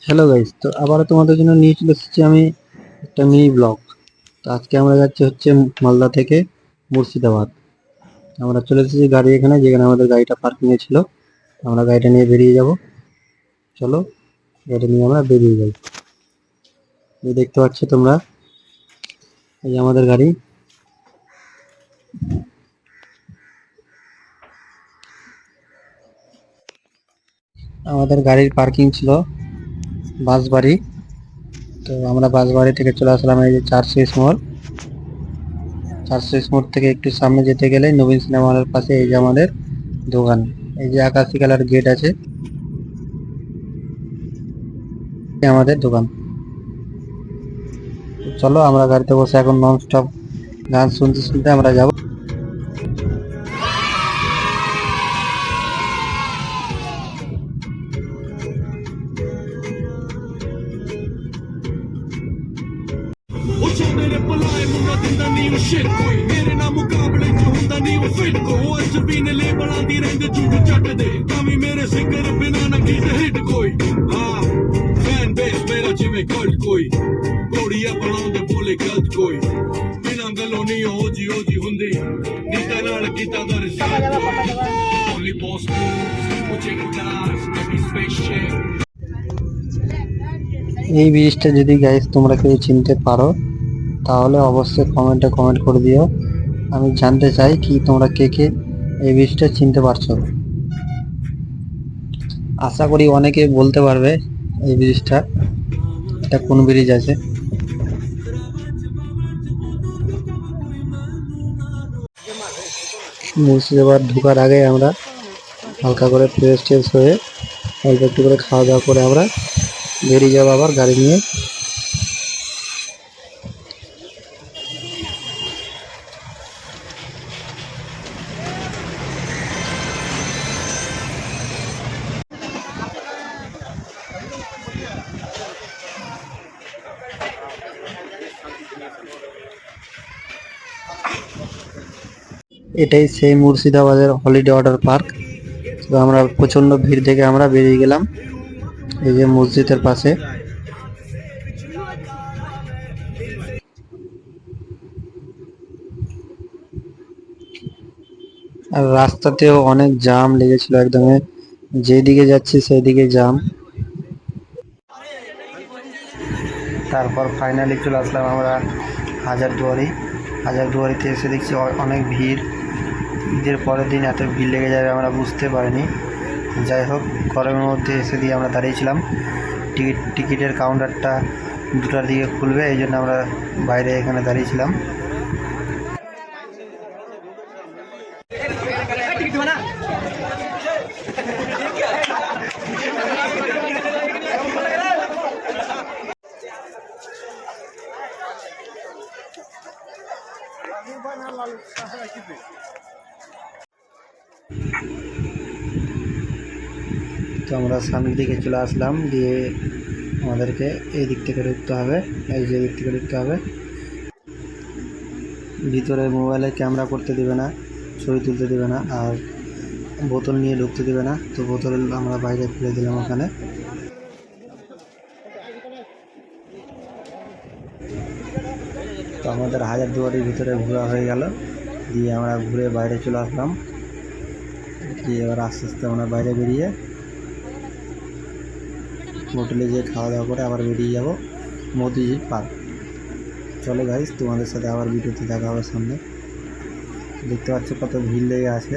Hello guys, তো আবারও তোমাদের জন্য নিয়ে চলে এসেছি আমি একটা মিনি ব্লগ। তো আজকে আমরা যাচ্ছি হচ্ছে মালদা থেকে মুর্শিদাবাদ। আমরা চলে এসেছি গাড়ি এখানে, যেখানে আমাদের গাড়িটা পার্কিং এ ছিল। আমরা গাড়িটা নিয়ে বেরিয়ে যাব। চলো গাড়ি নিয়ে আমরা বেরিয়ে যাই। এই দেখতে পাচ্ছ তোমরা, এই যে আমাদের গাড়ি। আমাদের গাড়ির পার্কিং ছিল বাঁশবাড়ি। তো আমরা বাঁশবাড়ি থেকে চলে আসলাম এই যে চারশো মোড় থেকে একটু সামনে যেতে গেলে নবীন সিনেমা হলের পাশে এই যে আমাদের দোকান। এই যে আকাশি কালার গেট আছে, আমাদের দোকান। তো চলো আমরা গাড়িতে বসে এখন নন স্টপ গান শুনতে শুনতে আমরা যাব। ਉਹ ਚਾਹੁੰਦੇ ਨੇ ਪਲਾਏ ਮੁੰਡਾ ਦਿੰਦਾ ਨਹੀਂ ਉਹ ਸ਼ਿਟ ਕੋਈ ਮੇਰੇ ਨਾਲ ਮੁਕਾਬਲੇ ਚ ਹੁੰਦਾ ਨਹੀਂ ਉਹ ਫਿੱਟ ਕੋ ਅੱਜ ਵੀ ਨੇ ਲੇਬਲਾਂ ਦੀ ਰਹਿੰਦੇ ਝੂਠ ਚੱਟਦੇ ਤਾਂ ਵੀ ਮੇਰੇ ਸਿੰਗਰ ਬਿਨਾ ਨਾ ਗੀਤ ਹਿੱਟ ਕੋਈ ਹਾਂ ਫੈਨ ਬੇਸ ਮੇਰਾ ਜਿਵੇਂ ਕਲਟ ਕੋਈ ਗੋੜੀਆਂ ਬਣਾਉਂਦੇ ਬੋਲੇ ਗਲਤ ਕੋਈ ਬਿਨਾਂ ਗੱਲੋਂ ਨਹੀਂ ਉਹ ਜੀ ਹੁੰਦੀ ਗੀਤਾਂ ਨਾਲ ਗੀਤਾਂ ਦਾ ਰਿਜ਼ਲਟ ਓਨਲੀ ਬੌਸ ਪੁੱਛੇ ਗਲਾਸ ਮੇਬੀ ਸਪੇਸਸ਼ਿਪ। এই ব্রিজটা যদি গাইস তোমরা কেউ চিনতে পারো তাহলে অবশ্যই কমেন্টে কমেন্ট করে দিও। আমি জানতে চাই কি তোমরা কে কে এই ব্রিজটা চিনতে পারছো। আশা করি অনেকে বলতে পারবে এই ব্রিজটা, এটা কোন ব্রিজ আছে। মুর্শিদাবাদ ঢোকার আগে আমরা হালকা করে ফ্রেশ ট্রেশ হয়ে অল্প একটু করে খাওয়া দাওয়া করে আমরা বেরিয়ে যাবো আবার গাড়ি নিয়ে। এটাই সেই মুর্শিদাবাদের হলিডে ওয়াটার পার্ক। তো আমরা প্রচন্ড ভিড় থেকে আমরা বেরিয়ে গেলাম এই যে মসজিদের পাশে। আর রাস্তাতেও অনেক জ্যাম লেগেছিল, একদমই যেদিকে যাচ্ছি সেদিকে জ্যাম। তারপর ফাইনালি চলে আসলাম আমরা হাজারদুয়ারিতে এসে দেখছি অনেক ভিড়। ঈদের পরের দিন এত ভিড় লেগে যাবে আমরা বুঝতে পারিনি। যাই হোক, গরমের মধ্যে এসে দিয়ে আমরা দাঁড়িয়েছিলাম। টিকিটের কাউন্টারটা 2টার দিকে খুলবে, এই জন্য আমরা বাইরে এখানে দাঁড়িয়েছিলাম। তো আমরা সামনের দিকে চলে আসলাম, দিয়ে আমাদেরকে এই দিক থেকে ঢুকতে হবে, এই যে দিক থেকে ঢুকতে হবে। ভিতরে মোবাইলে ক্যামেরা করতে দেবে না, ছবি তুলতে দেবে না, আর বোতল নিয়ে ঢুকতে দেবে না। তো বোতল আমরা বাইরে ফেলে দিলাম ওখানে। তো আমাদের হাজারদুয়ারির ভিতরে ঘোরা হয়ে গেল, দিয়ে আমরা ঘুরে বাইরে চলে আসলাম। দিয়ে এবার আস্তে আস্তে আমরা বাইরে বেরিয়ে হোটেলে যেয়ে খাওয়া দাওয়া করে আবার বেরিয়ে যাব মতিঝিল পার্ক। চলো গাইস, তোমাদের সাথে আবার ভিডিওতে দেখা হবে সামনে। দেখতে পাচ্ছ কত ভিড় লেগে আছে।